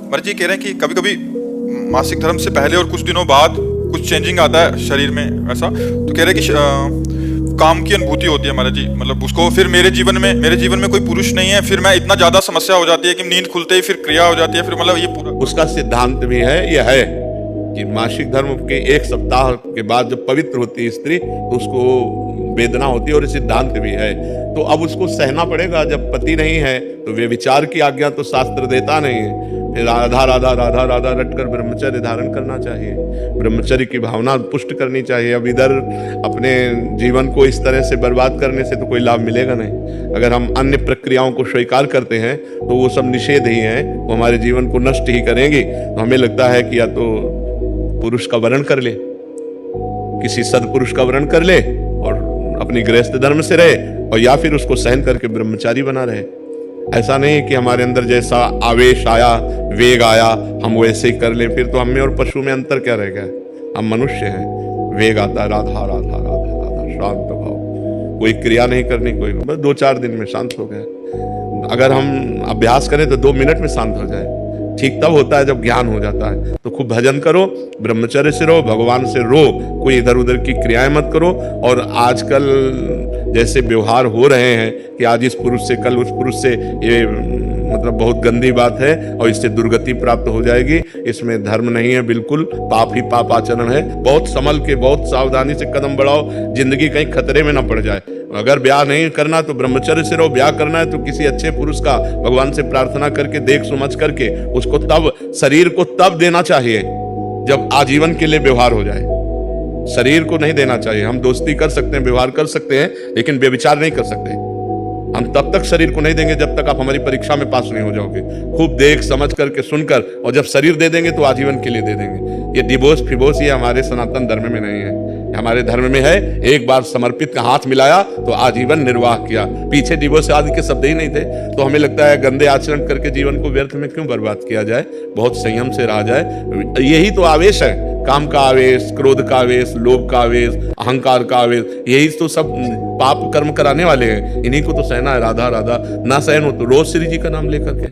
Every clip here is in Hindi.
मर्जी कह रहे हैं कि कभी कभी मासिक धर्म से पहले और कुछ दिनों बाद कुछ चेंजिंग आता है शरीर में ऐसा, तो कह रहे हैं कि काम की अनुभूति होती है महाराज जी, मतलब उसको फिर मेरे जीवन में कोई पुरुष नहीं है, फिर मैं इतना ज्यादा समस्या हो जाती है कि नींद खुलते ही फिर क्रिया हो जाती है, फिर मतलब ये पूरा उसका सिद्धांत भी है, यह है कि मासिक धर्म के 1 सप्ताह के बाद जब पवित्र होती है स्त्री तो उसको वेदना होती है, और सिद्धांत भी है। तो अब उसको सहना पड़ेगा। जब पति नहीं है तो वे विचार की आज्ञा तो शास्त्र देता नहीं है, फिर राधा राधा राधा राधा रटकर ब्रह्मचर्य धारण करना चाहिए, ब्रह्मचर्य की भावना पुष्ट करनी चाहिए। अब इधर अपने जीवन को इस तरह से बर्बाद करने से तो कोई लाभ मिलेगा नहीं। अगर हम अन्य प्रक्रियाओं को स्वीकार करते हैं तो वो सब निषेध ही हैं, वो हमारे जीवन को नष्ट ही करेंगी। तो हमें लगता है कि या तो पुरुष का वर्ण कर ले, किसी सदपुरुष का वर्ण कर ले और अपनी गृहस्थ धर्म से रहे, और या फिर उसको सहन करके ब्रह्मचारी बना रहे। ऐसा नहीं कि हमारे अंदर जैसा आवेश आया, वेग आया, हम वैसे ही कर लें। फिर तो हम में और पशु में अंतर क्या रह गया? हम मनुष्य हैं, वेग आता है, राधा राधा राधा राधा, शांत भाव, कोई क्रिया नहीं करनी, कोई बस 2-4 दिन में शांत हो गया। अगर हम अभ्यास करें तो 2 मिनट में शांत हो जाए। ठीक तब होता है जब ज्ञान हो जाता है। तो खूब भजन करो, ब्रह्मचर्य से रहो, भगवान से रो, कोई इधर उधर की क्रियाएं मत करो। और आजकल जैसे व्यवहार हो रहे हैं कि आज इस पुरुष से कल उस पुरुष से, ये मतलब बहुत गंदी बात है और इससे दुर्गति प्राप्त हो जाएगी। इसमें धर्म नहीं है, बिल्कुल पाप ही पाप आचरण है। बहुत संभल के, बहुत सावधानी से कदम बढ़ाओ, जिंदगी कहीं खतरे में ना पड़ जाए। अगर ब्याह नहीं करना तो ब्रह्मचर्य से रहो, ब्याह करना है तो किसी अच्छे पुरुष का भगवान से प्रार्थना करके, देख समझ करके उसको तब, शरीर को तब देना चाहिए जब आजीवन के लिए व्यवहार हो जाए। शरीर को नहीं देना चाहिए। हम दोस्ती कर सकते हैं, व्यवहार कर सकते हैं, लेकिन व्यभिचार नहीं कर सकते। हम तब तक शरीर को नहीं देंगे जब तक आप हमारी परीक्षा में पास नहीं हो जाओगे। खूब देख समझ करके, सुनकर, और जब शरीर दे देंगे तो आजीवन के लिए दे देंगे। ये डिवोर्स फिवोर्स ये हमारे सनातन धर्म में नहीं है। हमारे धर्म में है, एक बार समर्पित का हाथ मिलाया तो आजीवन निर्वाह किया। पीछे डिवोर्स आदि के शब्द ही नहीं थे। तो हमें लगता है गंदे आचरण करके जीवन को व्यर्थ में क्यों बर्बाद किया जाए, बहुत संयम से रहा जाए। यही तो आवेश है, काम का आवेश, क्रोध का आवेश, लोभ का आवेश, अहंकार का आवेश, यही तो सब पाप कर्म कराने वाले हैं। इन्हीं को तो सहना है। राधा राधा ना सहन हो तो रोज श्री जी का नाम लेकर के,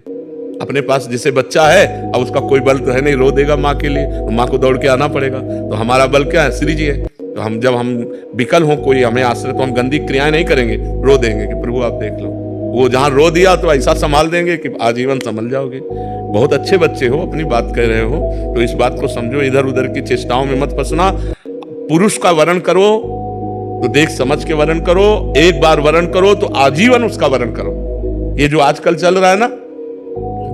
अपने पास जिसे बच्चा है, अब उसका कोई बल तो है नहीं, रो देगा माँ के लिए, तो माँ को दौड़ के आना पड़ेगा। तो हमारा बल क्या है? श्री जी है। तो हम जब हम विकल हो, कोई हमें आश्रय, तो हम गंदी क्रियाएं नहीं करेंगे, रो देंगे कि प्रभु आप देख लो। वो जहां रो दिया तो ऐसा संभाल देंगे कि आजीवन संभल जाओगे। बहुत अच्छे बच्चे हो, अपनी बात कह रहे हो तो इस बात को समझो, इधर उधर की चेष्टाओं में मत फंसना। पुरुष का वर्ण करो तो देख समझ के वर्ण करो, एक बार वर्ण करो तो आजीवन उसका वर्ण करो। ये जो आजकल चल रहा है ना,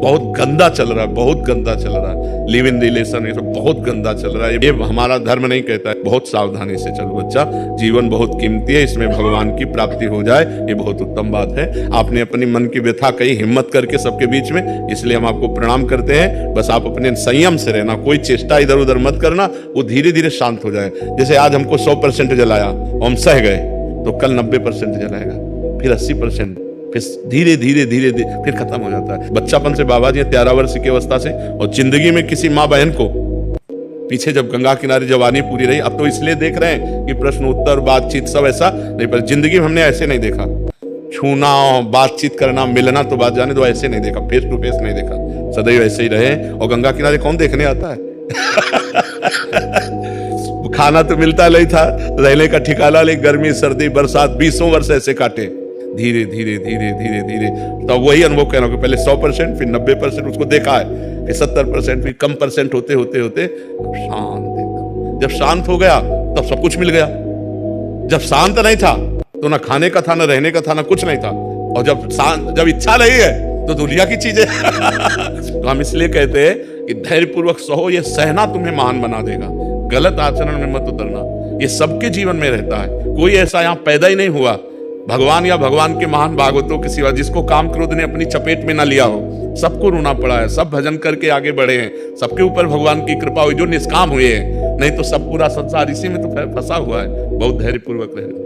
बहुत गंदा चल रहा है, बहुत गंदा चल रहा है। लिव इन रिलेशन, ये सब बहुत गंदा चल रहा है। ये हमारा धर्म नहीं कहता है। बहुत सावधानी से चलो बच्चा, जीवन बहुत कीमती है, इसमें भगवान की प्राप्ति हो जाए, ये बहुत उत्तम बात है। आपने अपनी मन की व्यथा कही हिम्मत करके सबके बीच में, इसलिए हम आपको प्रणाम करते हैं। बस आप अपने संयम से रहना, कोई चेष्टा इधर उधर मत करना, वो धीरे धीरे शांत हो जाए। जैसे आज हमको 100% जलाया, हम सह गए, तो कल 90% जलाएगा, फिर 80%, फिर धीरे धीरे धीरे धीरे फिर खत्म हो जाता है। बच्चापन से बाबा जी 13 वर्ष की अवस्था से, और जिंदगी में किसी माँ बहन को पीछे जब गंगा किनारे जवानी पूरी रही, अब तो इसलिए देख रहे हैं कि प्रश्न उत्तर बातचीत सब ऐसा नहीं, पर जिंदगी में हमने ऐसे नहीं देखा। छूना, बातचीत करना, मिलना तो बात जाने दो, ऐसे नहीं देखा, फेस टू फेस नहीं देखा, सदैव ऐसे ही रहे। और गंगा किनारे कौन देखने आता है? खाना तो मिलता नहीं था, रहने का ठिकाना, लेकिन गर्मी सर्दी बरसात 20 वर्ष ऐसे काटे। धीरे धीरे धीरे धीरे धीरे तो वही अनुभव कह रहा हूँ कि पहले 100%, फिर 90% उसको देखा है, फिर 70%, फिर कम परसेंट होते होते होते शांत एकदम। जब शांत हो गया तब सब कुछ मिल गया। जब शांत नहीं था तो ना खाने का था, ना रहने का था, ना कुछ नहीं था। और जब इच्छा नहीं है तो दुनिया की चीजें तो हम इसलिए कहते हैं कि धैर्यपूर्वक सहो, ये सहना तुम्हें महान बना देगा। गलत आचरण में मत उतरना, ये सबके जीवन में रहता है। कोई ऐसा यहाँ पैदा ही नहीं हुआ भगवान या भगवान के महान भागवतों के सिवा जिसको काम क्रोध ने अपनी चपेट में ना लिया हो। सबको रोना पड़ा है, सब भजन करके आगे बढ़े हैं, सबके ऊपर भगवान की कृपा हुई, जो निष्काम हुए हैं। नहीं तो सब पूरा संसार इसी में तो फंसा हुआ है। बहुत धैर्यपूर्वक रहे।